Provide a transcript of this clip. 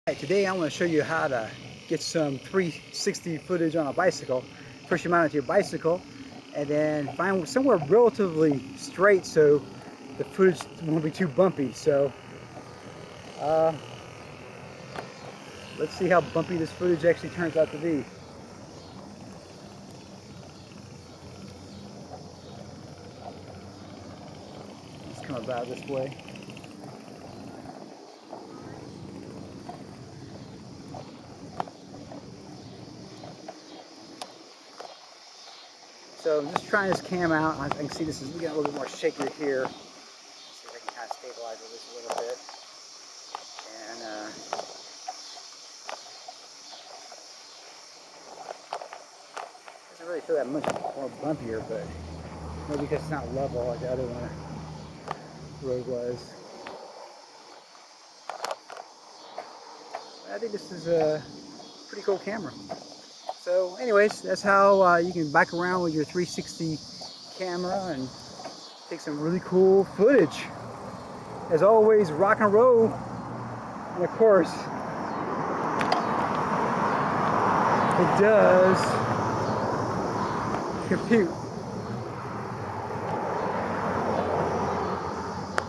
Today I'm going to show you how to get some 360 footage on a bicycle. First you mount it to your bicycle and then find somewhere relatively straight so the footage won't be too bumpy. So let's see how bumpy this footage actually turns out to be. Let's come about this way. So I'm just trying this cam out. I can see this is getting a little bit more shakier here. Let's see if I can kind of stabilize this a little bit. And doesn't really feel that much more bumpier, but maybe because it's not level like the other one road was. I think this is a pretty cool camera. So anyways, that's how you can bike around with your 360 camera and take some really cool footage. As always, rock and roll, and of course it does compute.